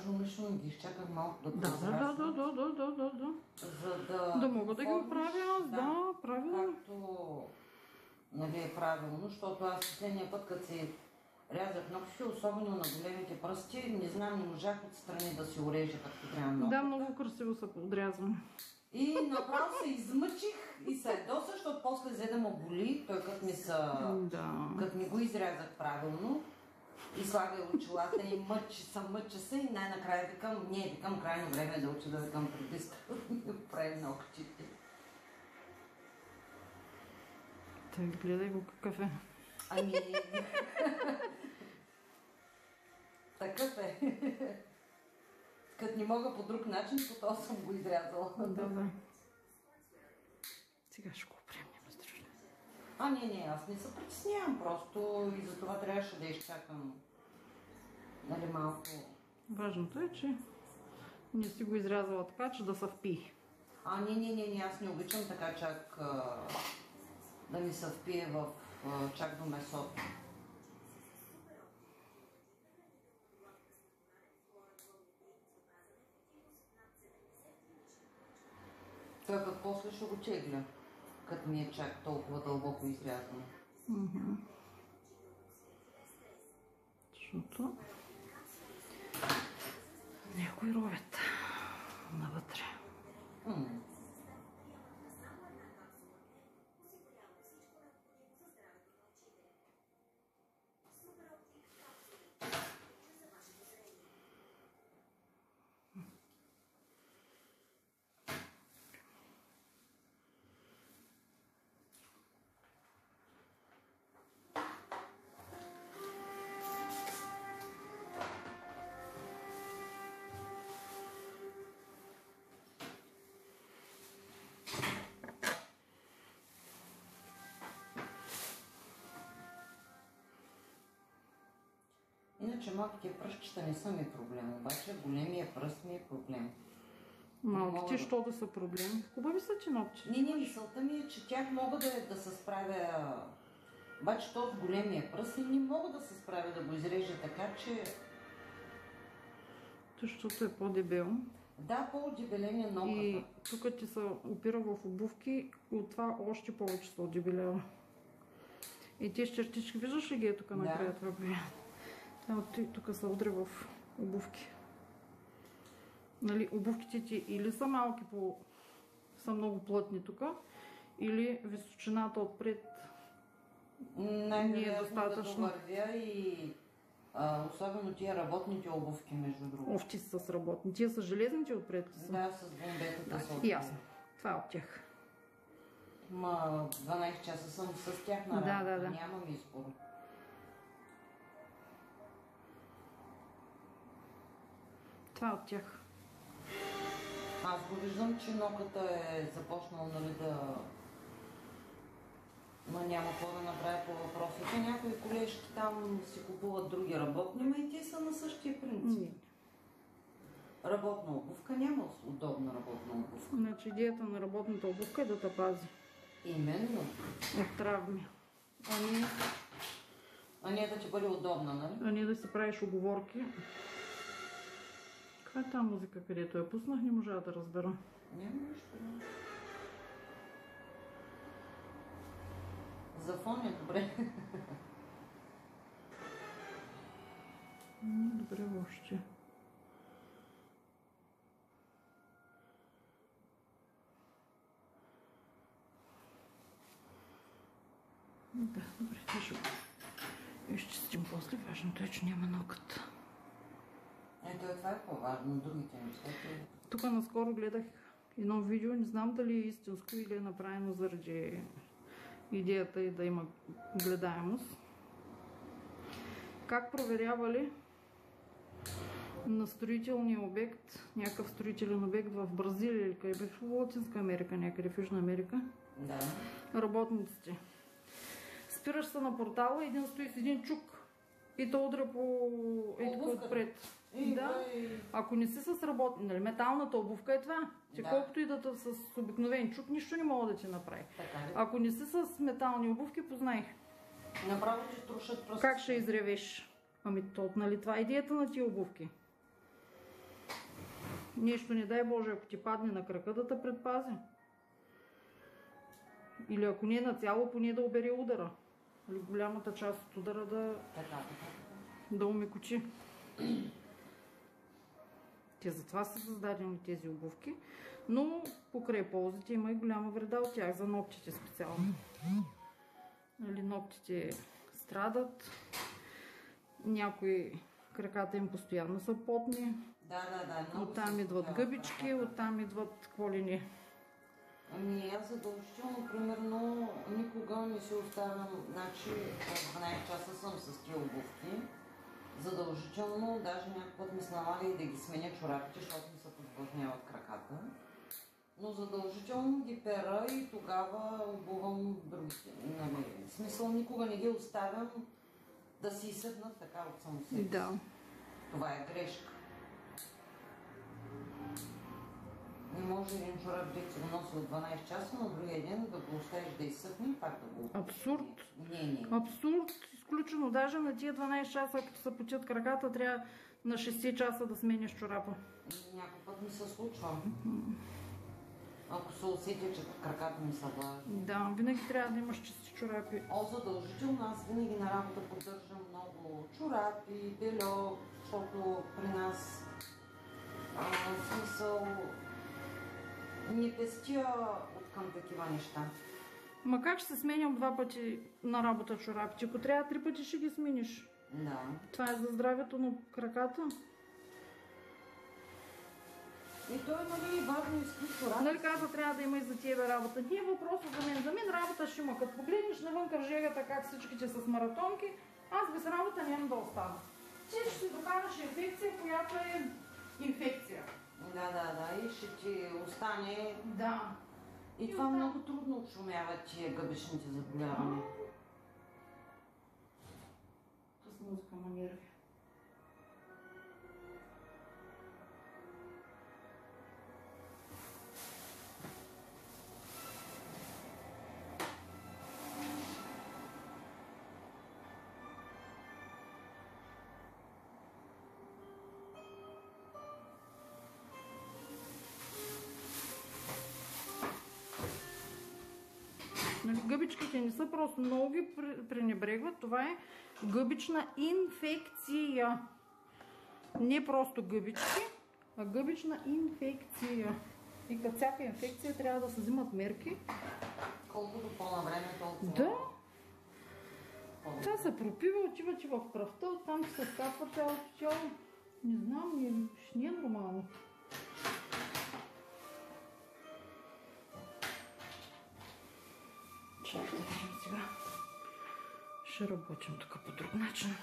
даже умишлено ги изчаках малко да прозрачат. Да. За да мога да ги оправя аз, да, правилно. Както нали, е правилно, защото аз последния път, като си рязах ногти, особено на големите пръсти, не знам, не можах отстрани да си урежа както трябва много. Да, много красиво се подрязвам. И направо се измъчих и се ядоса, защото после взе да му боли, той като ми го изрязах правилно и слага очилата и мъчи се и най-накрая викам крайно време да уча да викам приписка, да ми прави ногтите. Той гледай го какъв е. Ами... такъв е. Като не мога по друг начин, по това съм го изрязала. Да. Сега ще го опрем, няма страшно. Не, аз не се притеснявам, просто и за това трябваше да изчакам. Нали малко... Важното е, че не си го изрязала така, че да се впие. Не, аз не обичам така чак да ми се впие в чак до месото. Той път после ще го чегля, като ми е чак толкова дълбоко изрязано. Защото някои ровят навътре. Иначе малките пръстчета не са ми проблем, обаче големия пръст ми е проблем. Малките, що да са проблем? Хубави са, че ногти. Не, мисълта ми е, че тях мога да се справя. Обаче то с големия пръст и не мога да се справя да го изрежа така, че... Защото е по-дебел. Да, по-отдебеление ногата. И тук ти се опира в обувки, от това още повече се отдебелява. И тези чертички, виждаш ли ги е тук накрая това бе? Тук се удря в обувки. Нали, обувките ти или са малки, са много плътни тук, или височината отпред не е достатъчно. Да вървя и особено тия работните обувки, между другото. Овти са с работни. Тия са железните отпред са? Да, с бомбетата са отпред. Ясно. Това е от тях. 12 часа съм с тях на работа. Да. Нямам избор. Това е от тях. Аз го виждам, че ноката е започнала да... Но няма какво да направя по въпросите. Някои колежки там си купуват други работни, но и те са на същия принцип. Работна обувка няма удобна работна обувка. Значи идеята на работната обувка е да те пази. Именно. От травми. А не да ти бъде удобна, нали? А не да си правиш уговорки. Каква е тази музика, където я пуснах, не можа да разбера. Няма нищо. За фон е добре. Добре въобще. Да, добре, ще го изчистим после. Важното е, че няма нокът. Това е по-важно, другите неща. Тук наскоро гледах едно видео, не знам дали е истинско или е направено заради идеята и да има гледаемост. Как проверявали на строителния обект, някакъв строителен обект в Бразилия или къде беше в Латинска Америка, някъде в Южна Америка. Да. Работниците. Спираш се на портала, един стои с един чук и то удря по отпред. Да. Ако не си с работни, металната обувка е това. Че колкото и да с обикновен чук, нищо не мога да ти направи. Ако не си с метални обувки, познай. Направо ти струшат просто. Как ще изревеш? Ами то, нали това е идеята на тия обувки. нещо, не дай Боже, ако ти падне на крака, да те предпази. Или ако не е нацяло, поне да обере удара. Или голямата част от удара да умекочи. Те затова са създадени тези обувки, но покрай ползите има и голяма вреда от тях, за ногтите специално. Нали, ногтите страдат, някои краката им постоянно са потни. Оттам идват гъбички, оттам идват какво ли не. Ами аз задължително, примерно, никога не си оставям, значи 12 часа съм с тия обувки. Задължително, даже някакъв път ми се налага и да ги сменя чорапите, защото ми се подвъжняват краката. Но задължително ги пера и тогава обувам другите. В смисъл, никога не ги оставям да си изсъднат така от само себе си. Да. Това е грешка. Не може един чорап да си го носи от 12 часа, на другия ден да го оставиш да изсъхне и пак да го... Абсурд. Не. Абсурд. Изключено. Даже на тия 12 часа, като се потят краката, трябва на 6 часа да сменяш чорапа. Някой път ми се случва. Ако се усетя, че краката ми са влажни. Да, винаги трябва да имаш чисти чорапи. Задължително. Аз винаги на работа поддържам много чорапи, бельо, защото при нас в смисъл не пестя от към такива неща. Ма как ще се сменям 2 пъти на работа чорапите? Ако трябва 3 пъти ще ги смениш. Да. Това е за здравето на краката. И той нали важно изкуство работа. Нали каза, трябва да има и за тебе работа. Не е въпросът за мен. За мен работа ще има. Като погледнеш навънка в жегата как всичките с маратонки, аз без работа няма да остана. Ти ще си докараш инфекция, която е инфекция. Да. И ще ти остане... Да. И това много трудно отшумяват тия гъбичните заболявания. С музика на нерви. Гъбичките не са просто, много ги пренебрегват. Това е гъбична инфекция. Не просто гъбички, а гъбична инфекция. И като всяка инфекция трябва да се взимат мерки. Колкото по-навреме, толкова... Да. Това се пропива, отива ти в кръвта, оттам се скапва цялото тяло. Не знам, не е нормално. Чакай да видим сега. Ще работим тук по друг начин.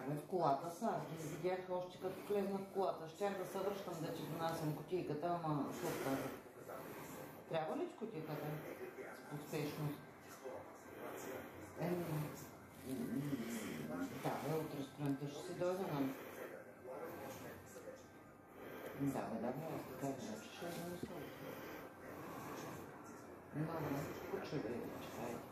бе, в колата са. Аз ги видях още като влезна в колата. Щях да се връщам да ти донасям кутийката, ама защото трябва ли кутийката? С поспешност. Да, бе, утре сутринта ще си дойда, нали? Да, бе, аз така иначе ще донеса утре. Добре, почудай, чакайте.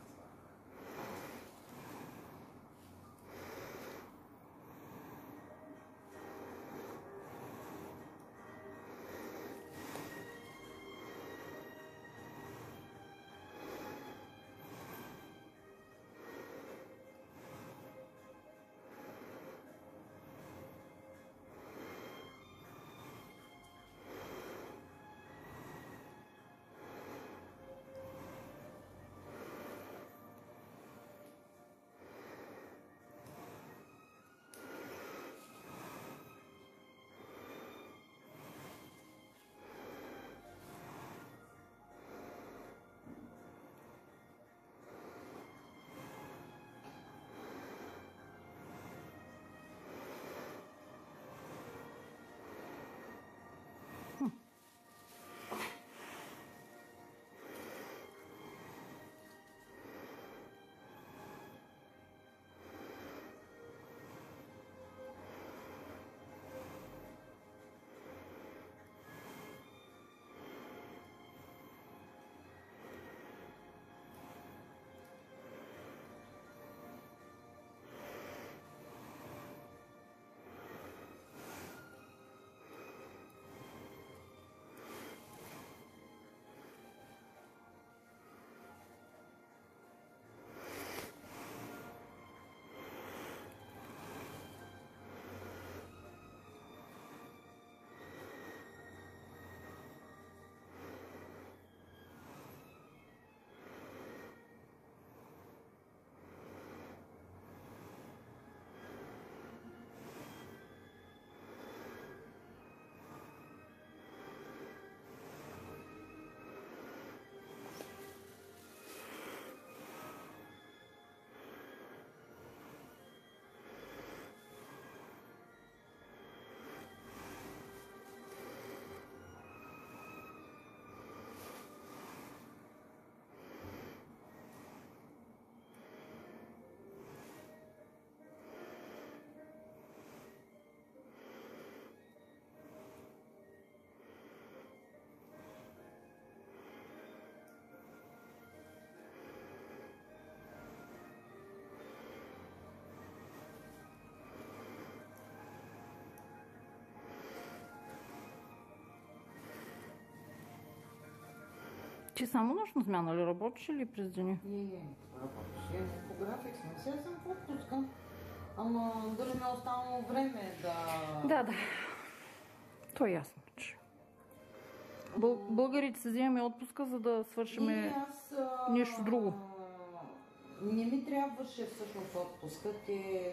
Ти само нощна смяна ли работиш или през деня? Не, работиш. По график съм. Сега съм в отпуска. Ама дали ми е останало време да... Да. То е ясно, че. Българите се вземаме отпуска, за да свършим нещо друго. Не ми трябваше всъщност отпуска,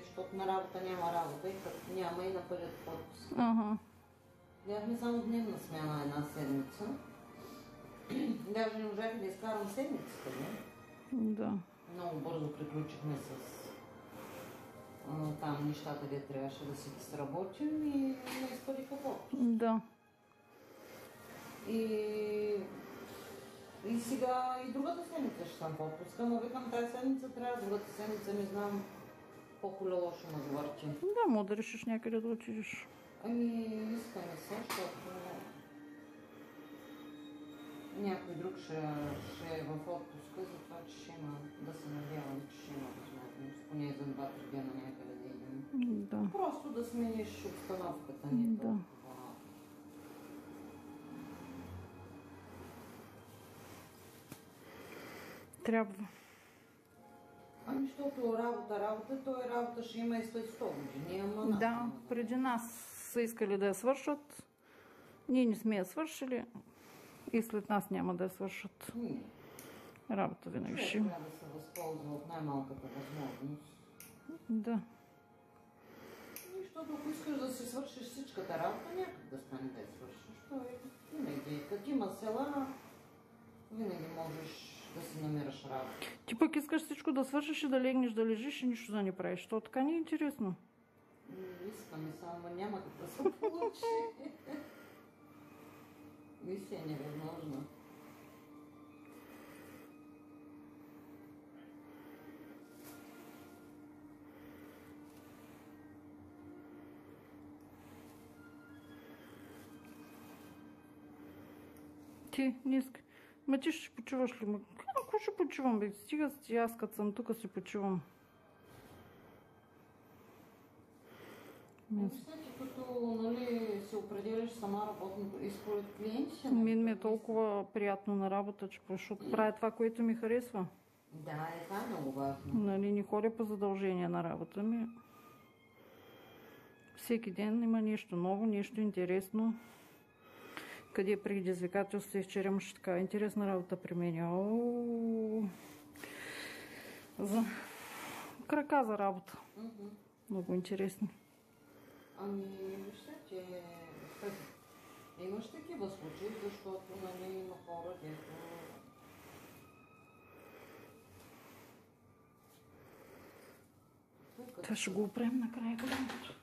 защото на работа няма работа и като няма и на първият отпуск. Бяхме само дневна смяна една седмица. Даже не можах да изкарам седмицата, не? Да. Много бързо приключихме с там нещата, де трябваше да си сработим и ме изпадиха в отпуск. Да. И сега и другата седмица ще съм в отпуска, но викам тази седмица трябва, другата седмица не знам колко лошо ме завърти. Да, мога да решиш някъде да отидеш. Ами, искаме се, защото някой друг ще е в отпуска, затова че ще има, да се надявам, че ще има възможност, поне за 2-3 дена някъде да идем. Да. Просто да смениш обстановката ни. Да. Трябва. Ами, защото работа ще има и след 100 години. Ама да, преди нас са искали да я свършат. Ние не сме я свършили и след нас няма да я свършат. Работа винаги ще има. Трябва да се възползва от най-малката възможност. Да. Защото ако искаш да си свършиш всичката работа, някак да стане да я свършиш. Той винаги, като има села, винаги можеш да си намираш работа. Ти пък искаш всичко да свършиш и да легнеш да лежиш и нищо да не правиш. То така не е интересно. Искаме само, няма да се получи. Мисия е невъзможно. Ти, не искай. Ма ти ще почиваш ли? Ако ще почивам, бе? Стига си, аз като съм тук си почивам. Мисля, че като се определяш сама работното и според клиентите... Мен ми е толкова приятно на работа, че защото правя това, което ми харесва. Да, това е много важно. Нали, не ходя по задължение на работа ми. Всеки ден има нещо ново, нещо интересно. Къде е предизвикателство и вчера имаше така интересна работа при мен. За крака за работа. Много интересно. Ами, вижте, че имаш такива случаи, защото има хора, дето... Това ще го оправим накрая голямото.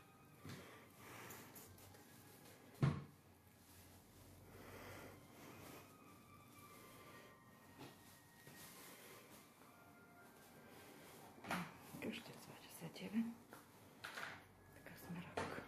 Как ще сваля за тебе? Така смирак.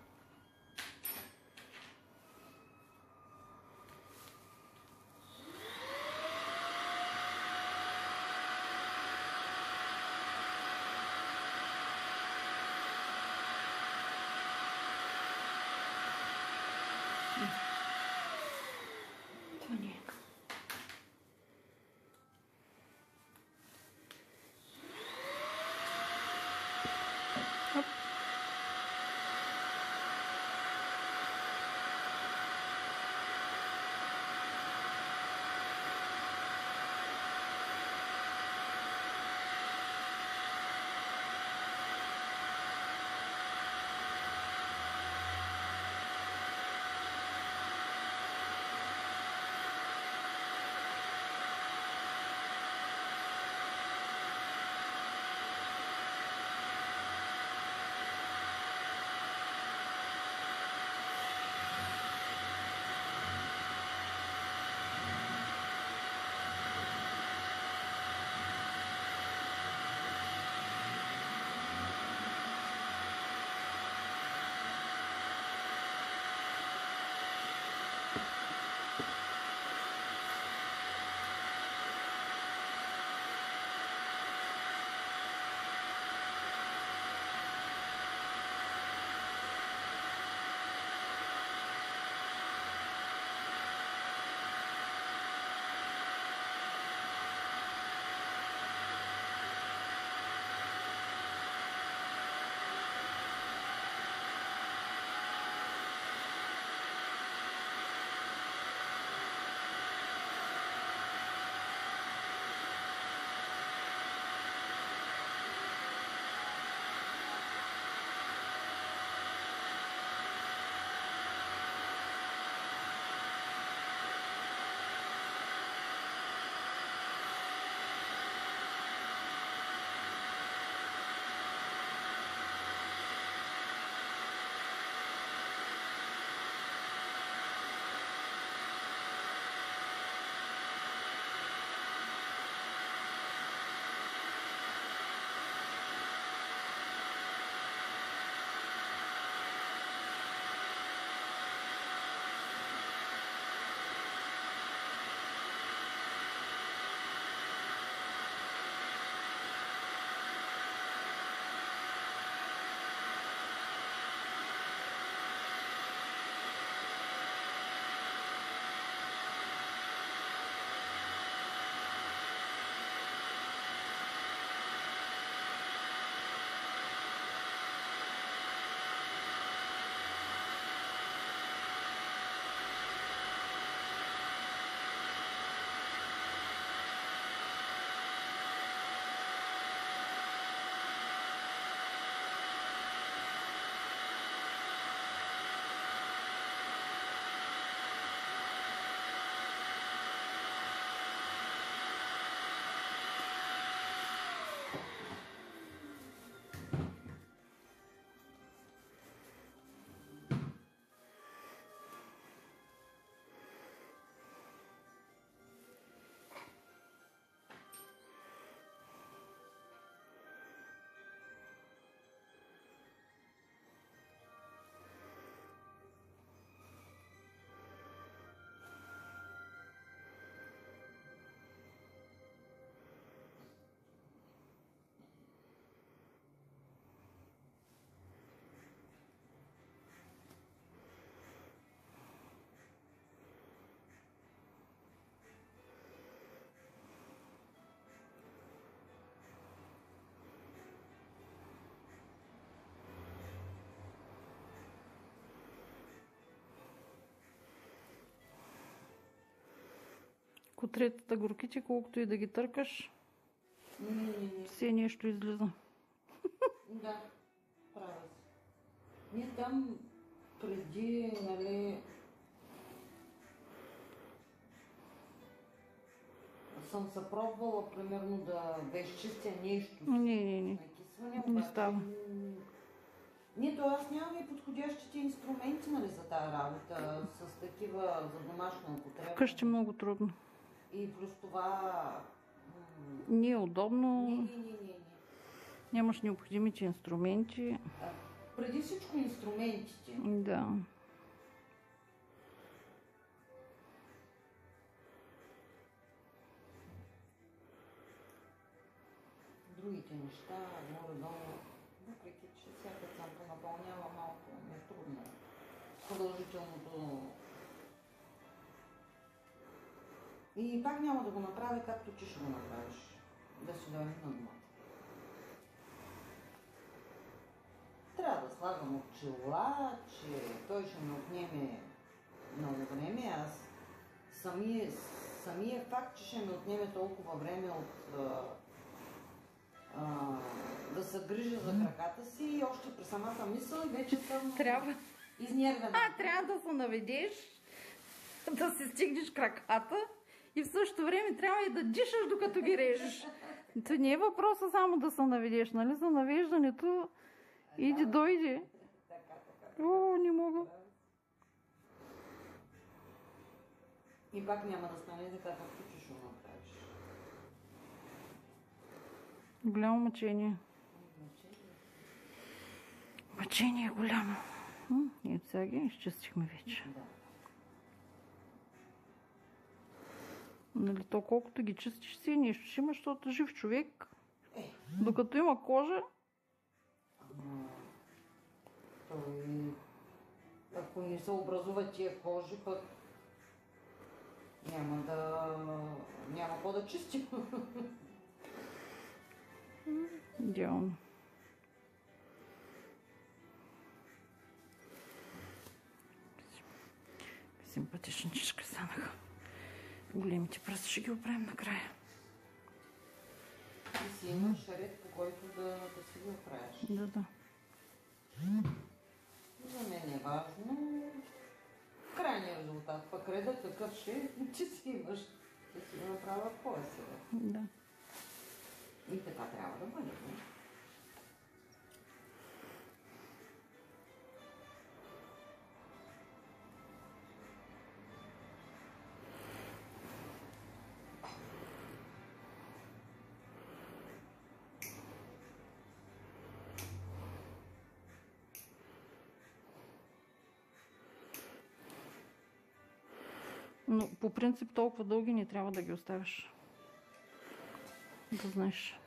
Котретата горките, колкото и да ги търкаш, Не. все нещо излиза. Да, права си. Ние там преди, нали, съм се пробвала, примерно, да изчистя нещо. Не. Накисване, Не става. Нито аз нямам и подходящите инструменти, нали, за тази работа, с такива за домашна употреба. Вкъщи много трудно. И плюс това... Не е удобно. Не. Нямаш необходимите инструменти. Преди всичко инструментите. Да. Другите неща, горе-долу, въпреки че всяка съм понапълнява малко, ми е трудно. Продължителното. И пак няма да го направя, както ти ще го направиш. Да си дойде на дома. Трябва да слагам очила, че той ще ми отнеме много време. Аз самия факт, че ще ми отнеме толкова време от да се грижа за краката си и още при самата мисъл вече съм изнервена. Трябва да се наведеш, да си стигнеш краката и в същото време трябва и да дишаш докато ги режеш. То не е въпроса само да се наведеш, нали? За навеждането иди дойде. Така. О, не мога. И пак няма да стане така, както ти ще го направиш. Голямо мъчение. Мъчение е голямо. И сега ги изчистихме вече. Да. Нали, то колкото ги чистиш си, нещо ще има, защото жив човек, докато има кожа. Ако не се образуват тия кожи, пък няма какво да чистим. Идеално. Симпатичничка станаха. Големите пръсти ще ги оправим накрая. И си имаш ред, по който да си ги оправиш. Да. За мен е важно крайният резултат. Пък редът такъв ще че си имаш. Ще си го направя поя сега. Да. И така трябва да бъде. Но по принцип толкова дълги не трябва да ги оставяш. Да знаеш.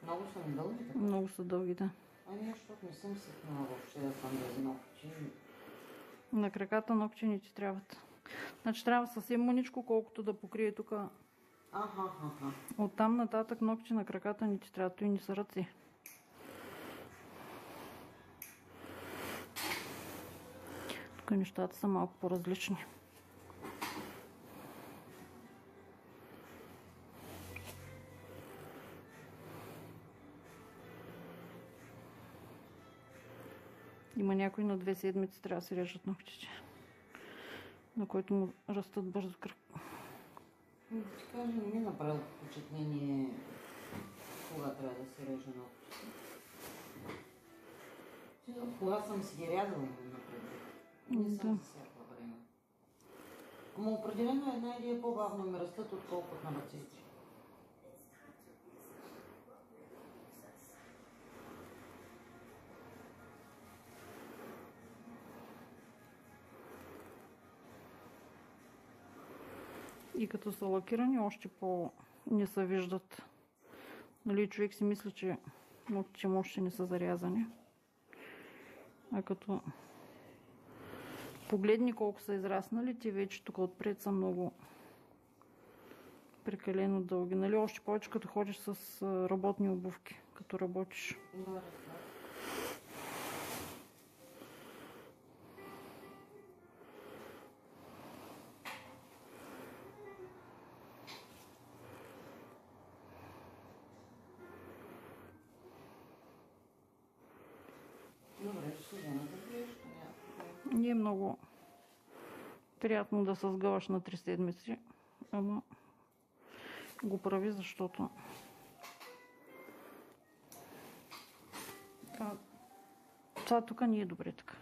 Много са ми дълги, така? Много са дълги, да. Ами, защото не съм свикнала въобще да съм без ногти. На краката ногти не ти трябват. Значи трябва съвсем мъничко, колкото да покрие тук. Оттам нататък ногти на краката не ти трябват. И не са ръце. Тук нещата са малко по-различни. Има някой на 2 седмици трябва да си режат ногтите, на който му растат бързо крак. Да ти кажа, не ми направи впечатление кога трябва да се реже ногтите. Кога съм си ги рязала, например. Не съм за всяко време. Ама определено една идея по-бавно ми растат, отколкото на ръцете. И като са лакирани, още не се виждат. Нали, човек си мисли, че ногтите му още не са зарязани. А като погледни колко са израснали, те вече тук отпред са много прекалено дълги. Нали, още повече като ходиш с работни обувки, като работиш. много приятно да се сгъваш на 3 седмици, ама го прави, защото това тук не е добре така.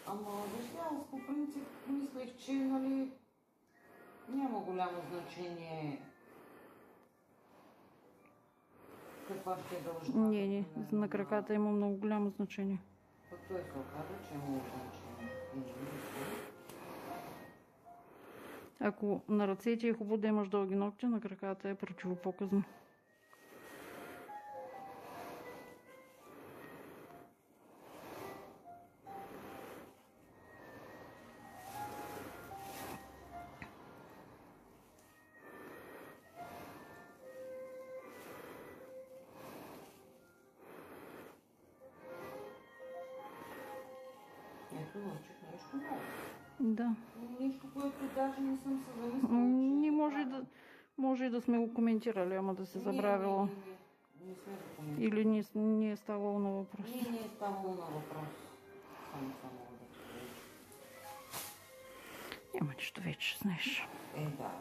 Ама вижте, аз по принцип мислех, че нали няма голямо значение каква ще е дължина. Не, на краката има много голямо значение. Пък той се оказа, че има значение. Ако на ръцете е хубаво да имаш дълги ногти, на краката е противопоказно. Ето, научих нещо ново. Да. Нещо, което даже не съм се замислила. Не може и да сме го коментирали, ама да се забравила. Не сме го коментирали. Или не е ставало на въпрос. Не е ставало на въпрос. Само да Няма нищо вече, знаеш. Да.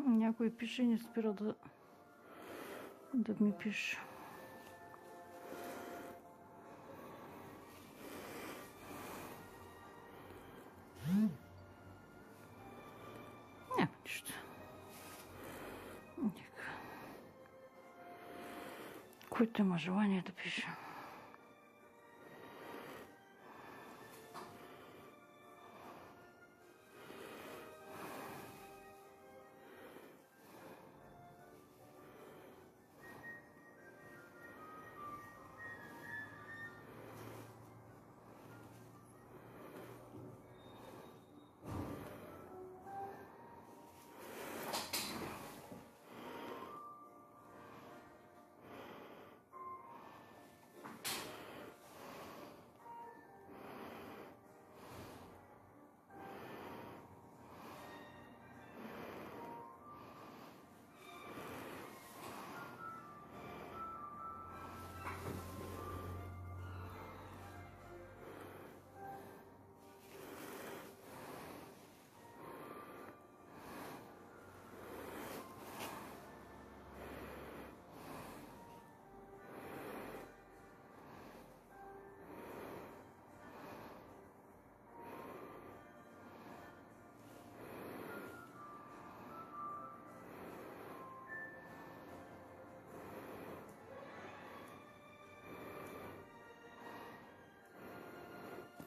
Някой пише и не спира да ми пише. Няма нищо. Който има желание да пише.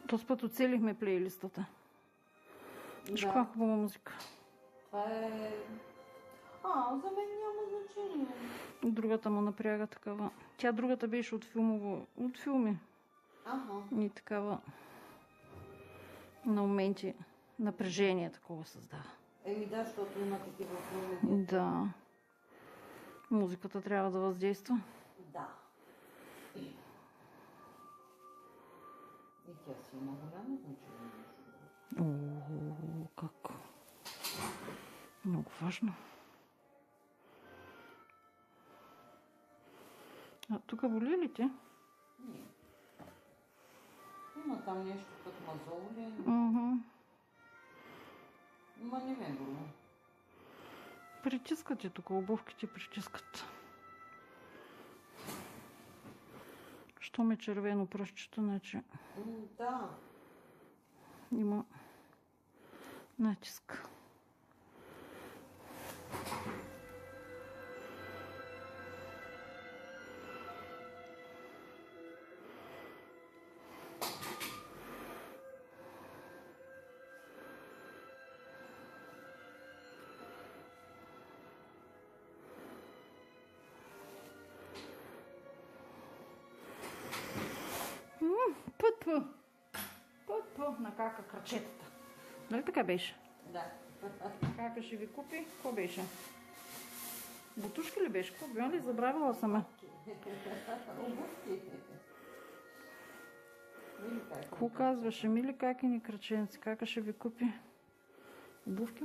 Този път оцелихме плейлистата. Виж каква хубава музика. Това е... за мен няма значение. Другата му напряга такава. Тя другата беше от филми. И такава на моменти напрежение такова създава. Да, защото има такива филми. Да. Музиката трябва да въздейства. Да. И тя си има голямо значение. Как? Много важно. А тук боли ли те? Не. Има там нещо като мазоли. Ма не ме боли. Притискате тук, обувките притискат. Що ме червено пръстчето, значи... Да. Има натиск. Път на кака крачетата. Нали така беше? Да. Кака ще ви купи? Какво беше? Бутушки ли беше? Какво била ли? Забравила сама. Обувки. Какво казваше? Мили какини краченци? Кака ще ви купи? Обувки